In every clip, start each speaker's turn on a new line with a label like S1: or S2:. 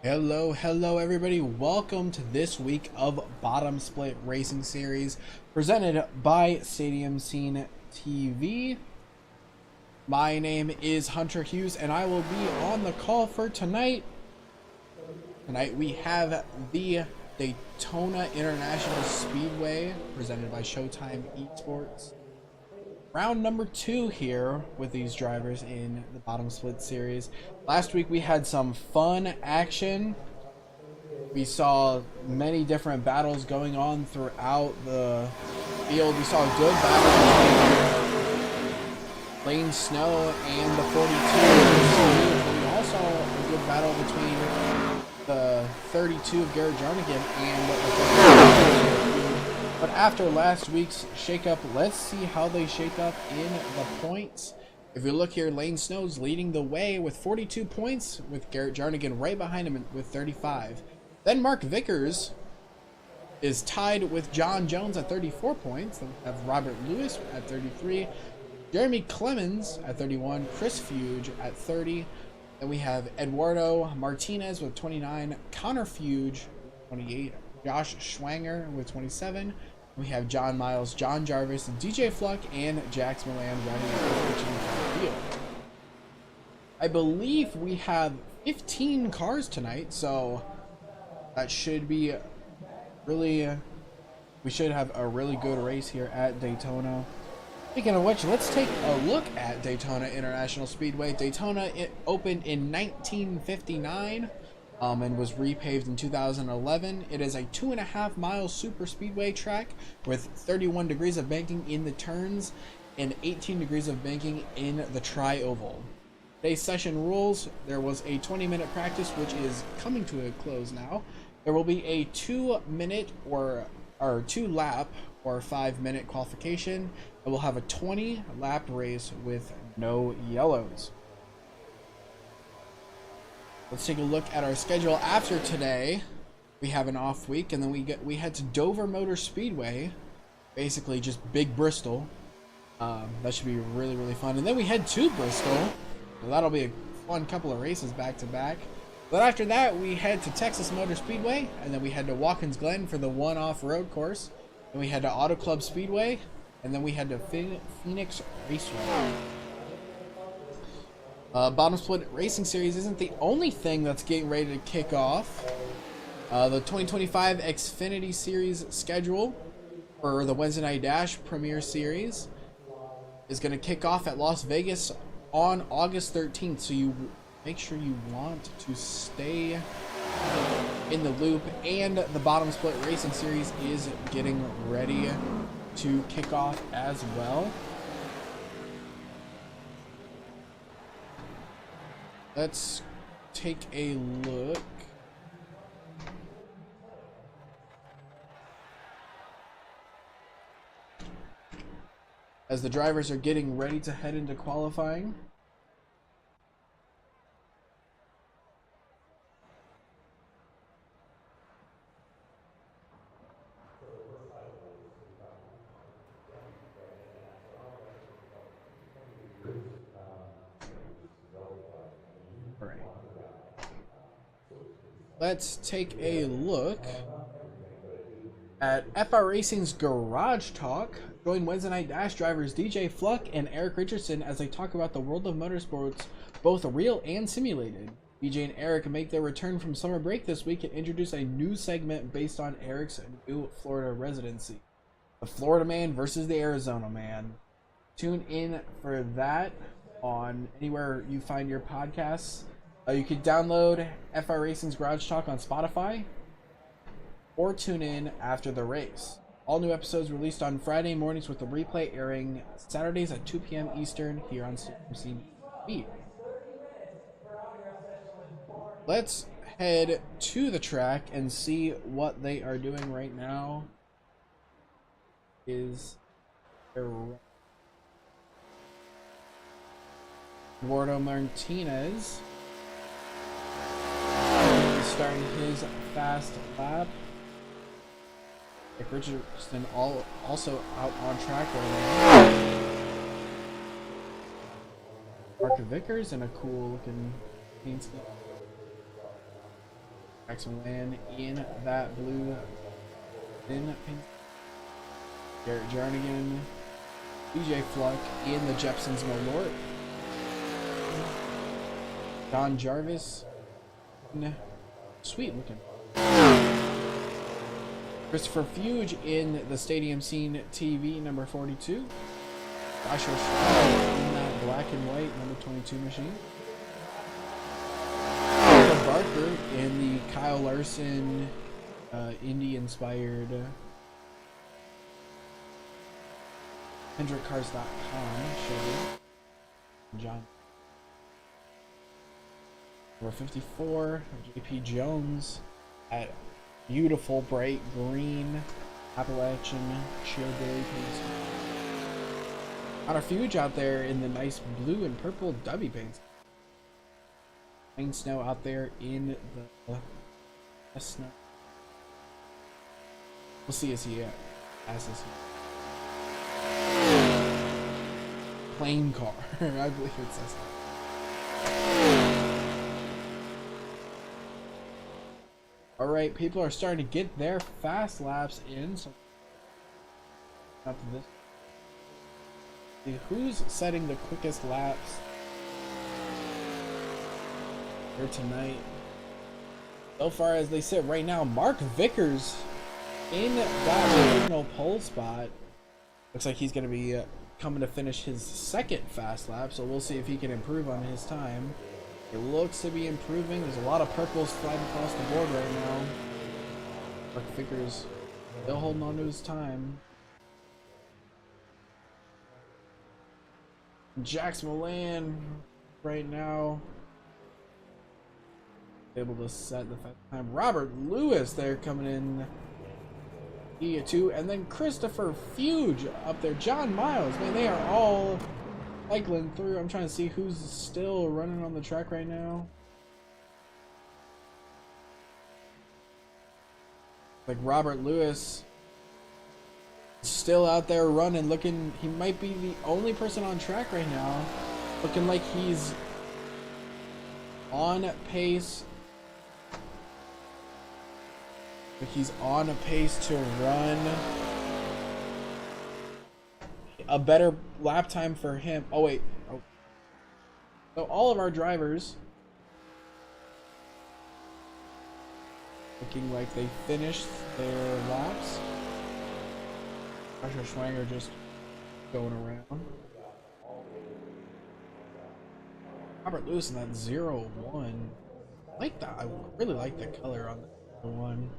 S1: Hello everybody. Welcome to this week of Bottom Split Racing Series presented by Stadium Scene TV. My name is Hunter Hughes and I will be on the call for tonight. Tonight we have the Daytona International Speedway presented by Showtime Esports. Round number 2 here with these drivers in the Bottom Split Series. Last week we had some fun action. We saw many different battles going on throughout the field. We saw a good battle between Lane Snow and the 42. We also saw a good battle between the 32 of Garrett Jarnigan and the 32. But after last week's shakeup, let's see how they shake up in the points. If you look here, Lane Snow's leading the way with 42 points, with Garrett Jarnigan right behind him with 35. Then Mark Vickers is tied with John Jones at 34 points. Then we have Robert Lewis at 33, Jeremy Clemens at 31, Chris Fuge at 30. Then we have Eduardo Martinez with 29, Connor Fuge 28, Josh Schwanger with 27. We have John Miles, John Jarvis, DJ Fluck, and Jax Milan running the field. I believe we have 15 cars tonight, so that should be really, we should have a really good race here at Daytona. Speaking of which, let's take a look at Daytona International Speedway. Daytona, it opened in 1959. And was repaved in 2011. It is a 2.5 mile super speedway track with 31 degrees of banking in the turns and 18 degrees of banking in the tri-oval. Today's session rules: there was a 20-minute practice, which is coming to a close now. There will be a 2-minute or 2-lap or 5-minute qualification, and we'll have a 20-lap race with no yellows. Let's take a look at our schedule after today. We have an off week, and then we head to Dover Motor Speedway, basically just Big Bristol. That should be really fun. And then we head to Bristol, so that'll be a fun couple of races back to back. But after that, we head to Texas Motor Speedway, and then we head to Watkins Glen for the one off-road course. Then we head to Auto Club Speedway, and then we head to Phoenix Raceway. Bottom Split Racing Series isn't the only thing that's getting ready to kick off. The 2025 Xfinity Series schedule for the Wednesday Night Dash Premier Series is going to kick off at Las Vegas on August 13th. So you make sure you want to stay in the loop. And the Bottom Split Racing Series is getting ready to kick off as well. Let's take a look. As the drivers are getting ready to head into qualifying. Let's take a look at FR Racing's Garage Talk. Join Wednesday Night Dash drivers DJ Fluck and Eric Richardson as they talk about the world of motorsports, both real and simulated. DJ and Eric make their return from summer break this week and introduce a new segment based on Eric's new Florida residency. The Florida Man versus the Arizona Man. Tune in for that on anywhere you find your podcasts. You can download FR Racing's Garage Talk on Spotify or tune in after the race. All new episodes released on Friday mornings with the replay airing Saturdays at 2 p.m. Eastern here on Stadium TV. Let's head to the track and see what they are doing right now. Eduardo Martinez starting his fast lap. Rick Richardson also out on track right now. Mark Vickers in a cool looking paint scheme. Jackson Land in that blue thin pink. Garrett Jarnigan, DJ Fluck in the Jepson's Malort. Don Jarvis, sweet looking. Christopher Fuge in the Stadium Scene TV number 42. Joshua Schreiber in that black and white number 22 machine. Barker in the Kyle Larson Indy-inspired HendrickCars.com show. John. Number 54, JP Jones at beautiful bright green Appalachian Chillberry paints. Connor Fuge out there in the nice blue and purple W paints. Rain Snow out there in the snow. We'll see as he passes. Plane car. I believe it says that. Alright, people are starting to get their fast laps in. So up to this. See who's setting the quickest laps here tonight. So far as they sit right now, Mark Vickers in that original pole spot. Looks like he's going to be coming to finish his second fast lap, so we'll see if he can improve on his time. It looks to be improving. There's a lot of purples flying across the board right now. Mark Vickers still holding on to his time. Jax Milan right now able to set the fast time. Robert Lewis there coming in E2, and then Christopher Fuge up there. John Miles, man, they are all cycling through. I'm trying to see who's still running on the track right now. Like Robert Lewis still out there running, looking, he might be the only person on track right now, looking like he's on pace. He's on a pace to run a better lap time for him. Oh wait, oh. So all of our drivers looking like they finished their laps. Joshua Schwanger just going around. Robert Lewis in that 0-1. I like that. I really like the color on the one.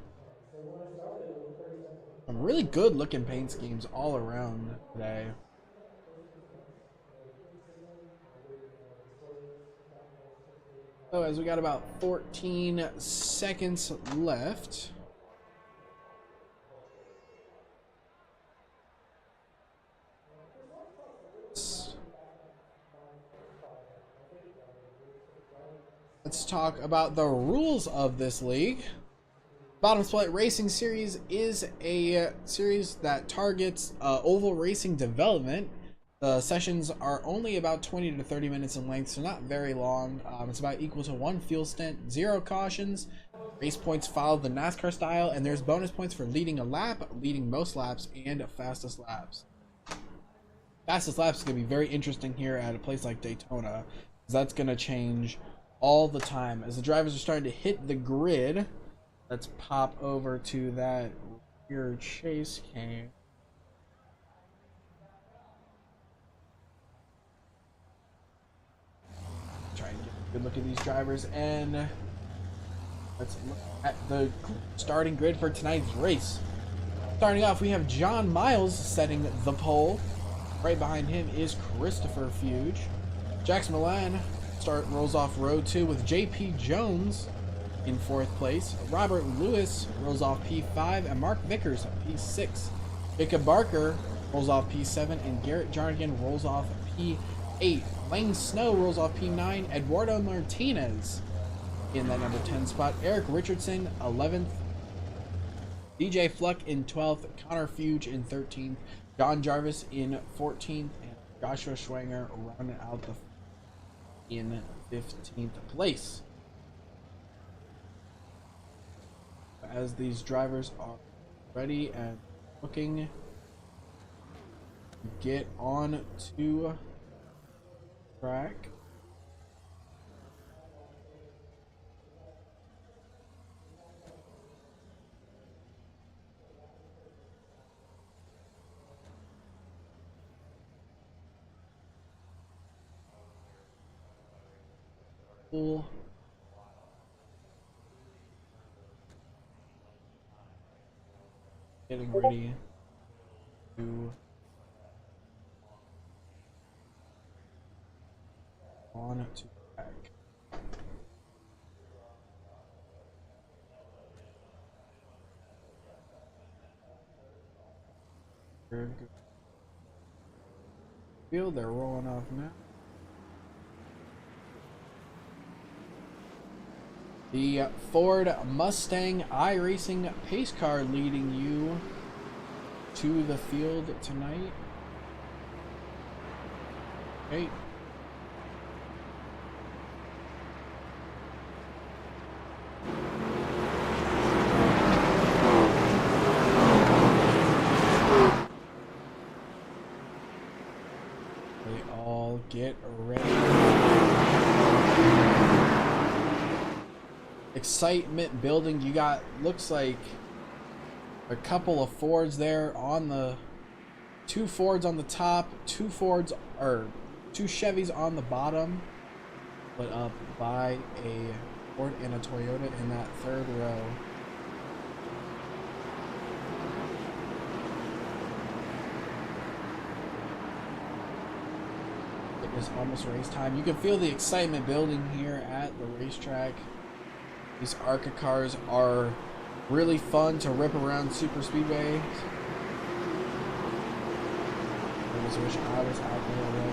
S1: Some really good looking paint schemes all around today. So as we got about 14 seconds left. Let's talk about the rules of this league. Bottom Split Racing Series is a series that targets oval racing development. The sessions are only about 20 to 30 minutes in length, so not very long. It's about equal to 1 fuel stint, 0 cautions. Race points follow the NASCAR style, and there's bonus points for leading a lap, leading most laps, and fastest laps. Fastest laps is going to be very interesting here at a place like Daytona, because that's going to change all the time. As the drivers are starting to hit the grid, let's pop over to that rear chase cam. Try and get a good look at these drivers, and let's look at the starting grid for tonight's race. Starting off, we have John Miles setting the pole. Right behind him is Christopher Fuge. Jax Milan rolls off row 2 with JP Jones in 4th place. Robert Lewis rolls off P5, and Mark Vickers P6. Jacob Barker rolls off P7, and Garrett Jarnigan rolls off P8. Lane Snow rolls off P9. Eduardo Martinez in that number 10 spot. Eric Richardson 11th. DJ Fluck in 12th. Connor Fuge in 13th. John Jarvis in 14th, and Joshua Schwanger rounding out the in 15th place. as these drivers are ready and looking to get on to track. Getting ready to on to track. Field, they're rolling off now. The Ford Mustang iRacing pace car leading you to the field tonight. Okay. They all get ready. Excitement building. You got, looks like a couple of Fords there on the, two Fords on the top, two Chevys on the bottom, put up by a Ford and a Toyota in that third row. It is almost race time. You can feel the excitement building here at the racetrack. These ARCA cars are really fun to rip around super speedway. I just wish I was out there already.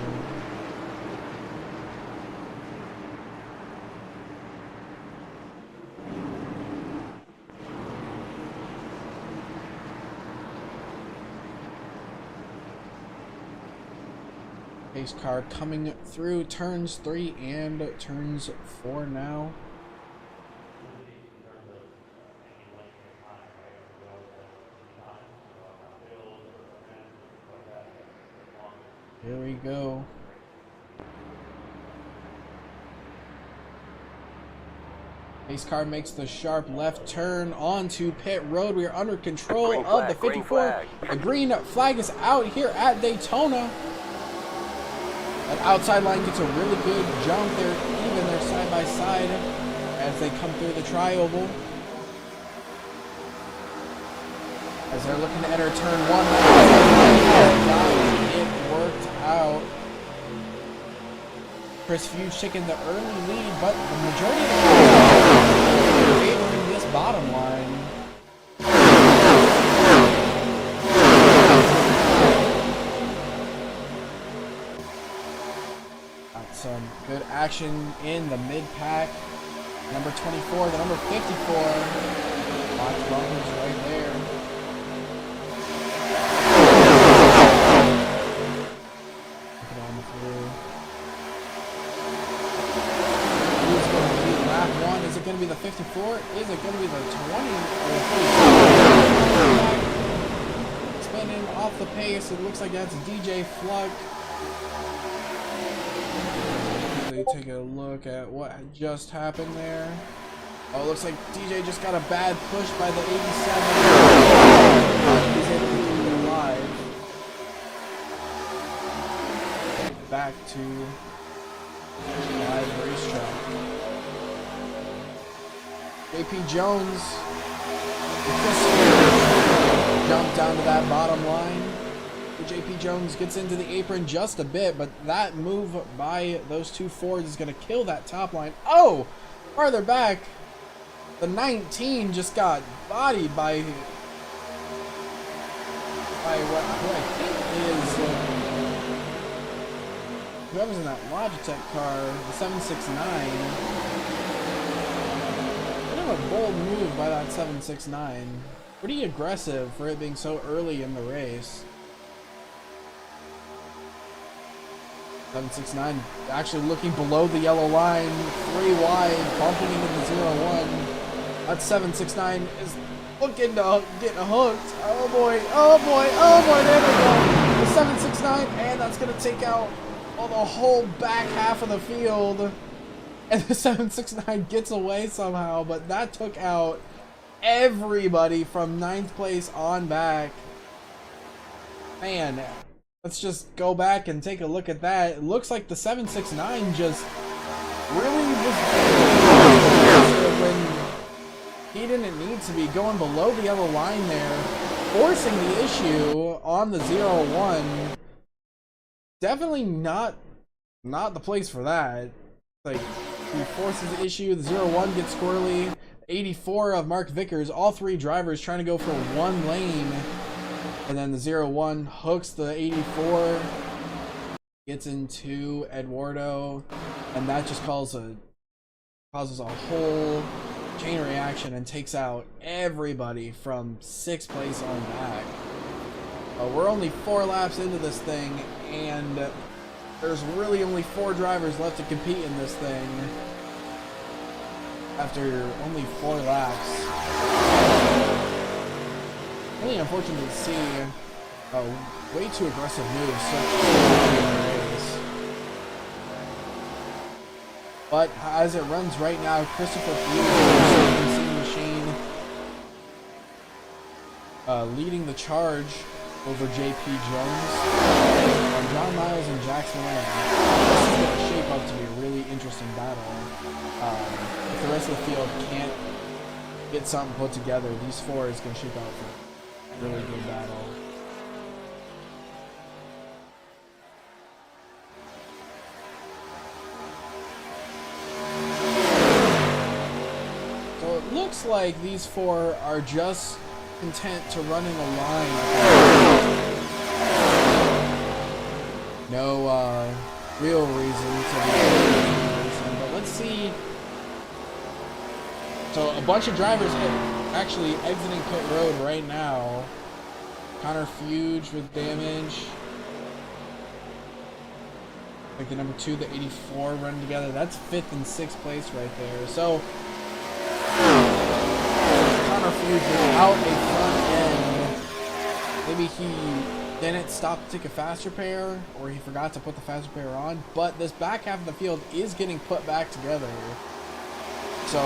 S1: Pace car coming through turns 3 and turns 4 now. Here we go. Pace car makes the sharp left turn onto pit road. We are under control of the 54. The green flag is out here at Daytona. That outside line gets a really good jump. They're even. They're side by side as they come through the tri-oval. As they're looking to enter turn 1. It worked out. Chris Hughes taking the early lead, but the majority of the cars are favoring this bottom line. Got some good action in the mid-pack. Number 24, the number 54. Lots bumpers right there. Is it going to be the 54? Is it going to be the 20 or the 40? Spinning off the pace. It looks like that's DJ Fluck. They take a look at what just happened there. Oh, it looks like DJ just got a bad push by the 87. He's able to keep it alive. Back to live racetrack. JP Jones jumped down to that bottom line. JP Jones gets into the apron just a bit, but that move by those two Fords is going to kill that top line. Oh, farther back, the 19 just got bodied by what I think is whoever's in that Logitech car, the 769. A bold move by that 769. Pretty aggressive for it being so early in the race. 769 actually looking below the yellow line, 3 wide, bumping into the 0-1. That 769 is looking to get hooked. Oh boy, oh boy, oh boy, there we go. The 769, and that's going to take out the whole back half of the field. And the 769 gets away somehow, but that took out everybody from 9th place on back. Man, let's just go back and take a look at that. It looks like the 769 just really was when he didn't need to be going below the yellow line there, forcing the issue on the 0-1. Definitely not the place for that. Like, he forces the issue, the 0-1 gets squirrely. 84 of Mark Vickers, all three drivers trying to go for one lane. And then the 0-1 hooks the 84, gets into Eduardo, and that just causes a whole chain reaction and takes out everybody from 6th place on back. We're only 4 laps into this thing, and there's really only 4 drivers left to compete in this thing after only 4 laps. Really unfortunate to see way too aggressive moves so early in the race. But as it runs right now, Christopher Hughes, machine, leading the charge over JP Jones, and John Miles and Jax Milan. This is going to shape up to be a really interesting battle. If the rest of the field can't get something put together, these 4 is going to shape out for a really good battle. So it looks like these 4 are just content to running a line. No real reason to be racing, but let's see. So a bunch of drivers actually exiting pit road right now. Connor Fuge with damage. Like the number 2, the 84 running together. That's 5th and 6th place right there. So Connor Fuge without a front end. Maybe he didn't stop to take a fast repair, or he forgot to put the fast repair on. But this back half of the field is getting put back together. So,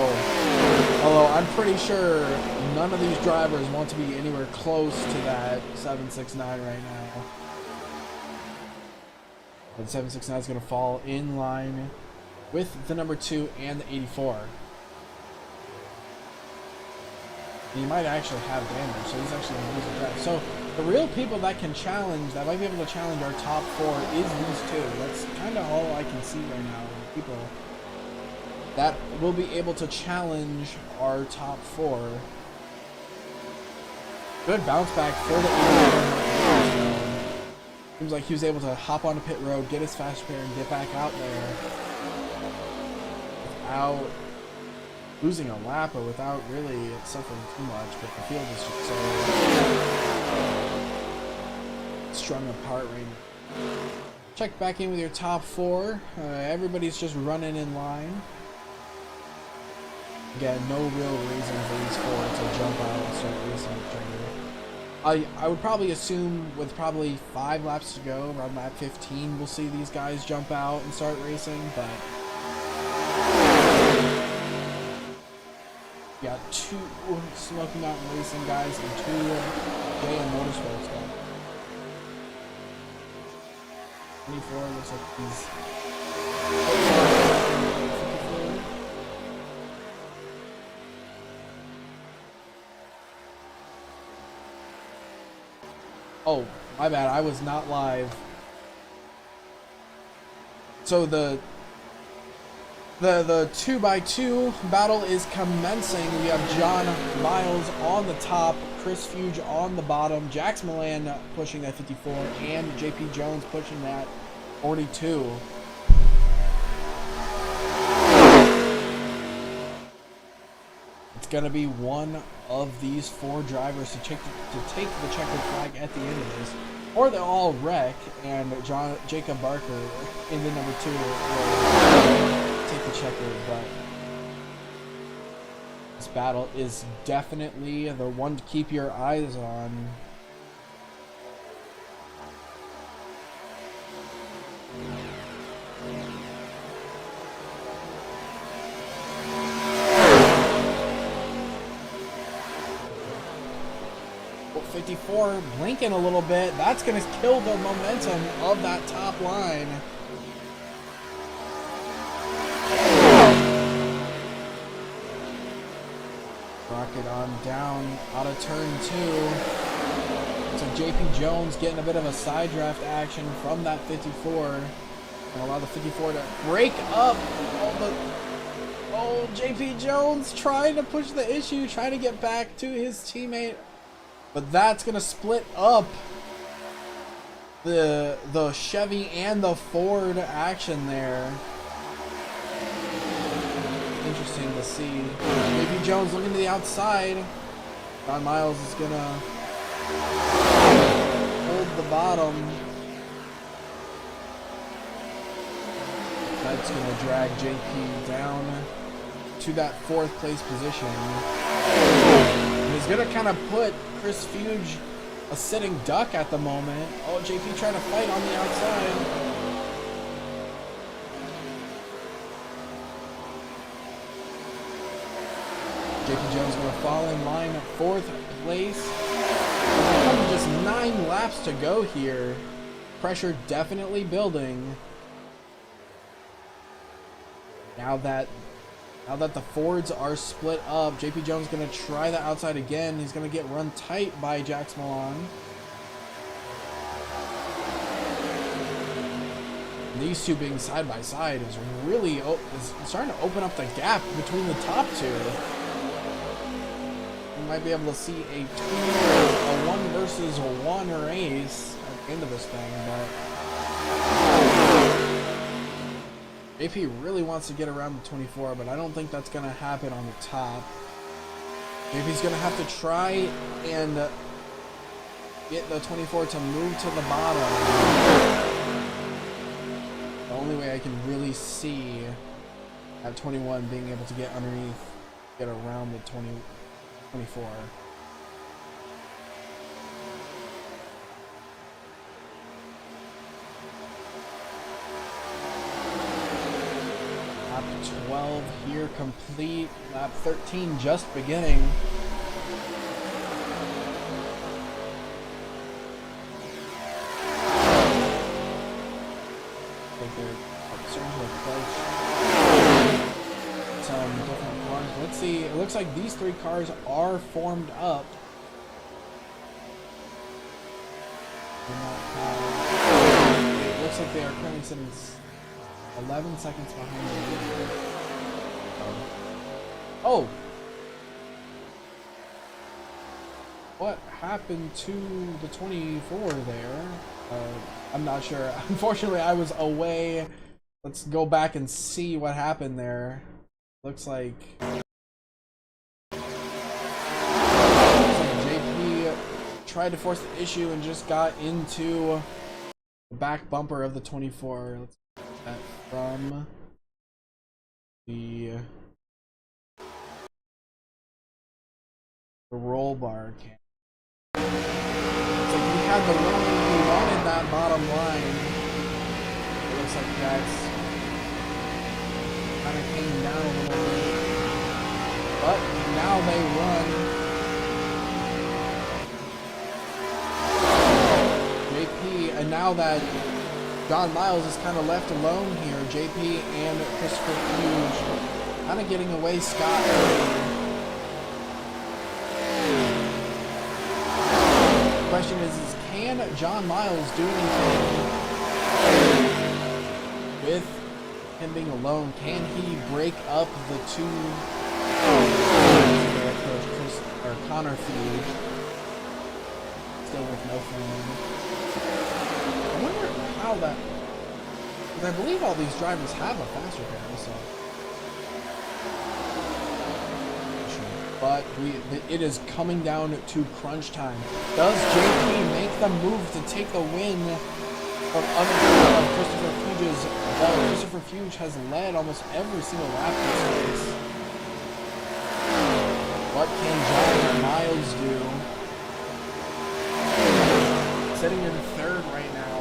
S1: although I'm pretty sure none of these drivers want to be anywhere close to that 769 right now. And 769 is going to fall in line with the number 2 and the 84. And he might actually have damage, so he's actually going to lose a drive. So the real people that can challenge, that might be able to challenge our top 4 is these 2. That's kind of all I can see right now. People that will be able to challenge our top 4. Good bounce back for the 84. Seems like he was able to hop onto pit road, get his fast repair, and get back out there without losing a lap or without really suffering too much. But the field is just so strung apart right now. Check back in with your top 4. Everybody's just running in line. Again, no real reason for these 4 to jump out and start racing each other. I would probably assume with probably 5 laps to go, around lap 15, we'll see these guys jump out and start racing, but we got 2 Smoky Mountain Racing guys and 2 JM Motorsports guys. 24 looks like he's oh, my bad, I was not live. So the 2x2 battle is commencing. We have John Miles on the top, Chris Fuge on the bottom, Jax Milan pushing that 54, and JP Jones pushing that 42. It's going to be one of these 4 drivers to take the checkered flag at the end of this, or they'll all wreck, and Jacob Barker in the number 2 will take the checkered. But this battle is definitely the one to keep your eyes on. Well, 54 blinking a little bit. That's going to kill the momentum of that top line. Rocket on down out of turn 2. So JP Jones getting a bit of a side draft action from that 54. And allow the 54 to break up. Oh, JP Jones trying to push the issue, trying to get back to his teammate. But that's going to split up the Chevy and the Ford action there. Interesting to see. JP Jones looking to the outside. John Miles is going to hold the bottom. That's going to drag JP down to that 4th place position. He's going to kind of put Chris Fuge a sitting duck at the moment. Oh, JP trying to fight on the outside. JP Jones going to fall in line at 4th place. Just 9 laps to go here. Pressure definitely building. Now that the Fords are split up, JP Jones going to try the outside again. He's going to get run tight by Jax Milan. These two being side by side is really starting to open up the gap between the top two. We might be able to see a 1 versus 1 race at the end of this thing, but JP really wants to get around the 24, but I don't think that's going to happen on the top. JP's going to have to try and get the 24 to move to the bottom. The only way I can really see at 21 being able to get underneath, get around the 24. Lap 12 here complete. Lap 13 just beginning. Some different cars. Let's see. It looks like these 3 cars are formed up. It looks like they are currently sitting 11 seconds behind the leader. Oh! What happened to the 24 there? I'm not sure. Unfortunately, I was away. Let's go back and see what happened there. Looks like JP tried to force the issue and just got into the back bumper of the 24. Let's get that from the roll bar cam. So he had the roll, he wanted that bottom line. It looks like that's kind of came down a little bit. But now they run. JP, and now that John Miles is kind of left alone here, JP and Christopher Hughes kind of getting away scot-free. The question is can John Miles do anything with him being alone? Can he break up the two? Connor Fuge still with no fan. I wonder how that, because I believe all these drivers have a faster car, so. But it is coming down to crunch time. Does JP make the move to take the win from under Christopher Fuge's ball? Christopher Fuge has led almost every single lap this race. What can John Miles do? Sitting in third right now.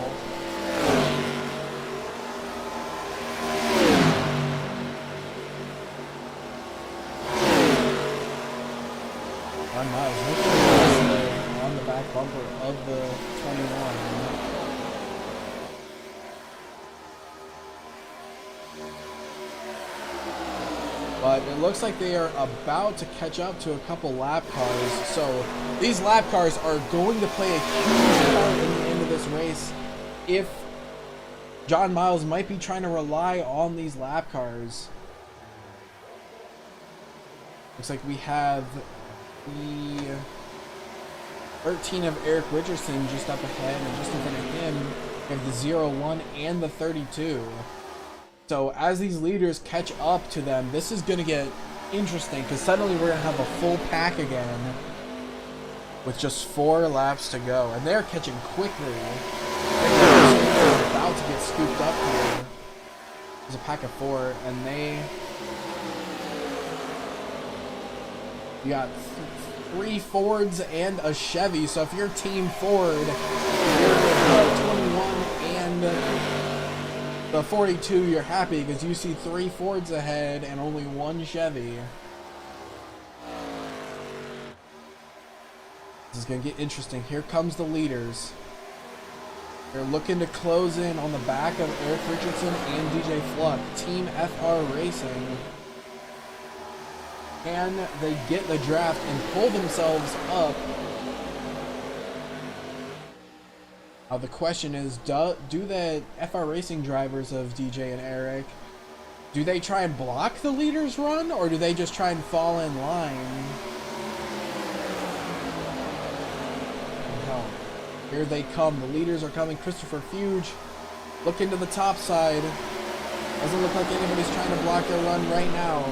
S1: John Miles on the back bumper of the 21. But it looks like they are about to catch up to a couple lap cars. So these lap cars are going to play a huge part in the end of this race. If John Miles might be trying to rely on these lap cars. Looks like we have the 13 of Eric Richardson just up ahead, and just in front of him we have the 01 and the 32. So as these leaders catch up to them, this is going to get interesting, because suddenly we're going to have a full pack again with just 4 laps to go. And they're catching quickly. They're about to get scooped up here. There's a pack of 4, and you got 3 Fords and a Chevy. So if you're Team Ford, you're the 21 and the 42, you're happy because you see 3 Fords ahead and only 1 Chevy. This is going to get interesting. Here comes the leaders. They're looking to close in on the back of Eric Richardson and DJ Fluck. Team FR Racing. Can they get the draft and pull themselves up? Now the question is, do the FR Racing drivers of DJ and Eric, do they try and block the leaders' run, or do they just try and fall in line? Here they come. The leaders are coming. Christopher Hughes looking to the top side. Doesn't look like anybody's trying to block their run right now.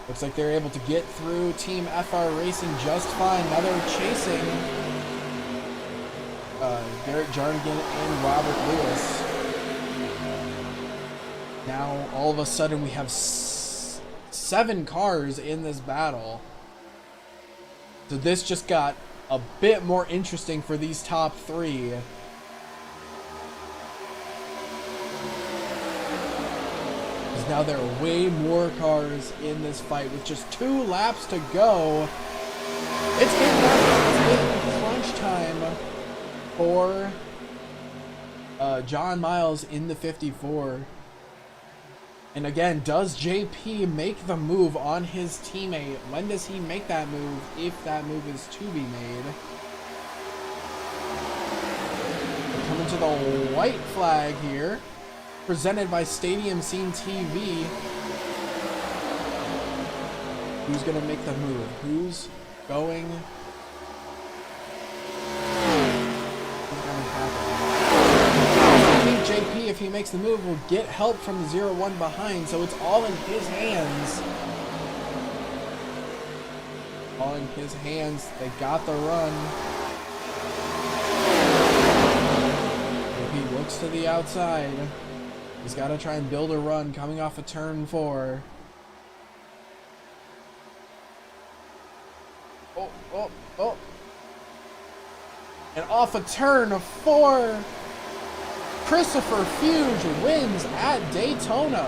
S1: Looks like they're able to get through Team FR Racing just fine. Now they're chasing Garrett Jarnigan and Robert Lewis. Now, all of a sudden, we have 7 cars in this battle. So this just got a bit more interesting for these top 3. Because now there are way more cars in this fight with just 2 laps to go. It's getting crunch time for John Miles in the 54. And again, does JP make the move on his teammate? When does he make that move, if that move is to be made? We're coming to the white flag here, presented by Stadium Scene TV. Who's going to make the move? Who's going to happen? I think JP, if he makes the move, will get help from the 0-1 behind, so it's all in his hands. All in his hands. They got the run. JP looks to the outside. He's got to try and build a run coming off of turn 4. Oh. And off of turn 4, Christopher Hughes wins at Daytona.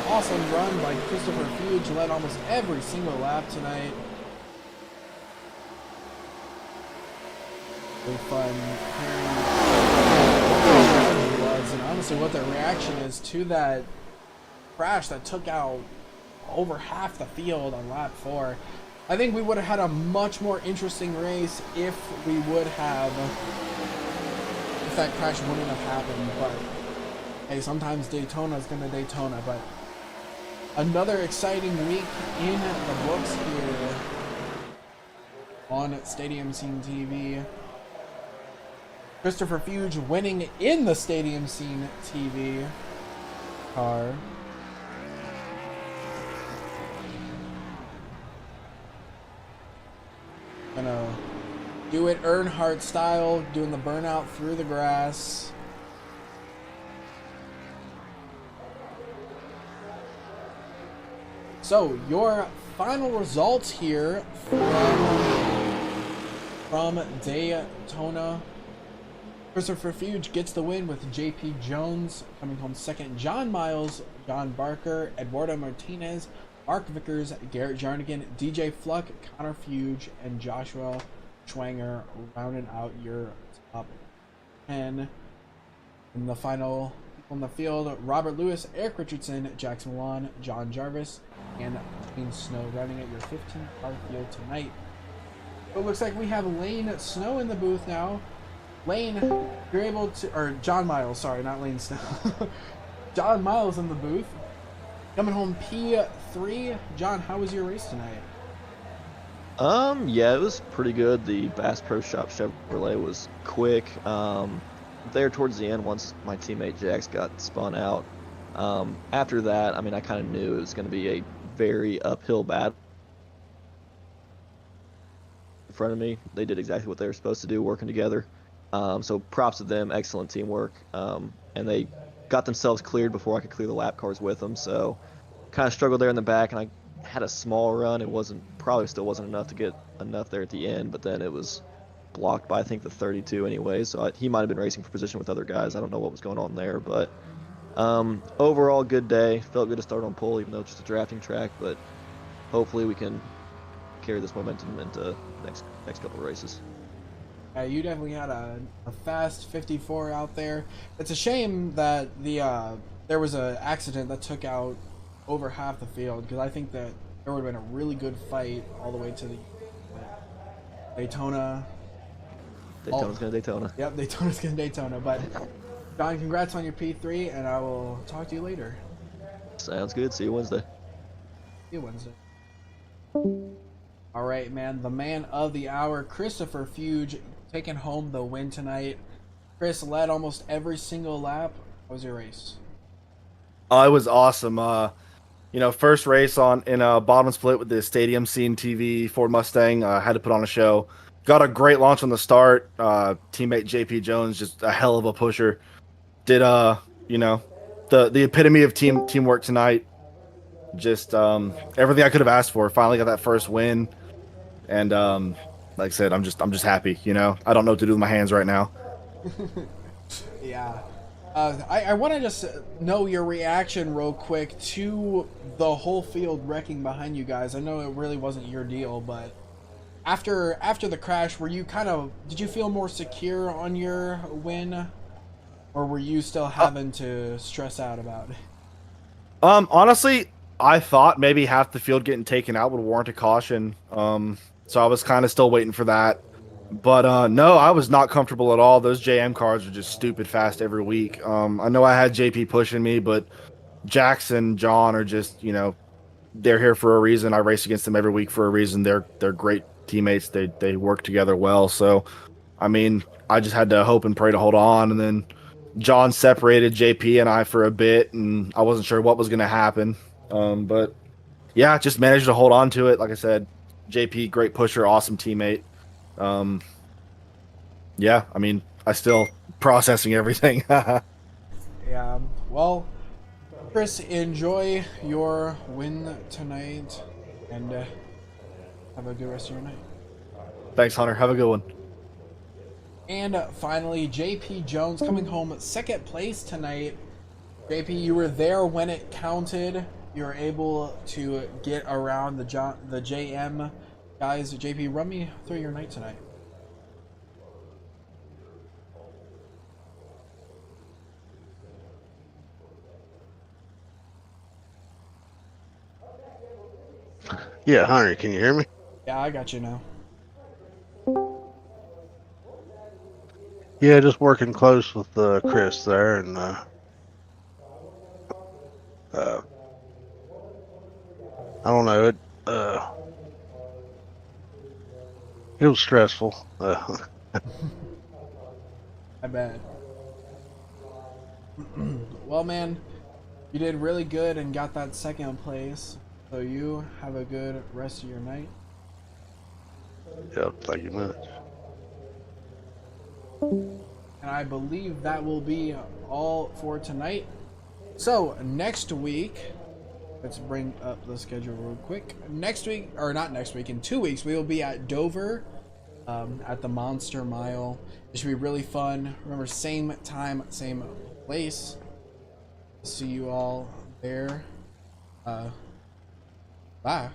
S1: Awesome run by Christopher Hughes. Led almost every single lap tonight. Really fun hearing what it was, and honestly what the reaction is to that crash that took out over half the field on lap 4. I think we would have had a much more interesting race if we would have, if that crash wouldn't have happened. But hey, sometimes Daytona is gonna Daytona. But another exciting week in the books here on Stadium Scene TV. Christopher Hughes winning in the Stadium Scene TV car. Gonna Do it Earnhardt style, doing the burnout through the grass. So, your final results here from Daytona. Christopher Fuge gets the win with JP Jones coming home second. John Miles, John Barker, Eduardo Martinez, Mark Vickers, Garrett Jarnigan, DJ Fluck, Connor Fuge, and Joshua Schwanger rounding out your top 10. In the final people in the field, Robert Lewis, Eric Richardson, Jackson Milan, John Jarvis, and Shane Snow rounding out your 15-car field tonight. So it looks like we have Lane Snow in the booth now. Lane, you're able to, or John Miles, sorry, not Lane Snow. John Miles in the booth. Coming home P3. John, how was your race tonight?
S2: Yeah, it was pretty good. The Bass Pro Shop Chevrolet was quick. There towards the end, once my teammate Jax got spun out. After that, I mean, I kind of knew it was going to be a very uphill battle in front of me. They did exactly what they were supposed to do, working together. So props to them, excellent teamwork. And they got themselves cleared before I could clear the lap cars with them. So kind of struggled there in the back, and I had a small run. It probably still wasn't enough to get enough there at the end, but then it was blocked by, I think, the 32 anyway. So he might have been racing for position with other guys. I don't know what was going on there, but overall, good day. Felt good to start on pole, even though it's just a drafting track, but hopefully we can carry this momentum into next couple of races.
S1: You definitely had a fast 54 out there. It's a shame that there was an accident that took out over half the field, because I think that there would have been a really good fight all the way to the Daytona.
S2: Daytona's going to Daytona.
S1: Yep, Daytona's going to Daytona. But John, congrats on your P3, and I will talk to you later.
S2: Sounds good. See you Wednesday.
S1: See you Wednesday. All right, man. The man of the hour, Christopher Fuge, taking home the win tonight. Chris led almost every single lap. How was your race?
S3: It was awesome. First race in a bottom split with the Stadium Scene TV Ford Mustang. Had to put on a show. Got a great launch on the start. Teammate JP Jones, just a hell of a pusher. Did the epitome of teamwork tonight. Just everything I could have asked for. Finally got that first win, and like I said, I'm just happy. I don't know what to do with my hands right now.
S1: Yeah. I want to just know your reaction real quick to the whole field wrecking behind you guys. I know it really wasn't your deal, but after the crash, did you feel more secure on your win, or were you still having to stress out about it?
S3: Honestly, I thought maybe half the field getting taken out would warrant a caution. So I was kind of still waiting for that. But no, I was not comfortable at all. Those JM cars are just stupid fast every week. I know I had JP pushing me, but Jackson, John are just, they're here for a reason. I race against them every week for a reason. They're great teammates. They work together well. So, I mean, I just had to hope and pray to hold on. And then John separated JP and I for a bit, and I wasn't sure what was going to happen. But yeah, just managed to hold on to it. Like I said, JP, great pusher, awesome teammate. Yeah, I mean, I still processing everything.
S1: Yeah. Well, Chris, enjoy your win tonight, and have a good rest of your night.
S3: Thanks, Hunter. Have a good one.
S1: And finally, JP Jones coming home second place tonight. JP, you were there when it counted. You were able to get around the JM guys. JP, run me through your night tonight.
S4: Yeah, Hunter, can you hear me?
S1: Yeah, I got you now.
S4: Yeah, just working close with Chris there, and I don't know, it was stressful.
S1: I bet. Well, man, you did really good and got that second place. So you have a good rest of your night.
S4: Yeah, thank you much.
S1: And I believe that will be all for tonight. So next week, let's bring up the schedule real quick. Next week, or not next week, in 2 weeks, we will be at Dover at the Monster Mile. It should be really fun. Remember, same time, same place. See you all there. Bye.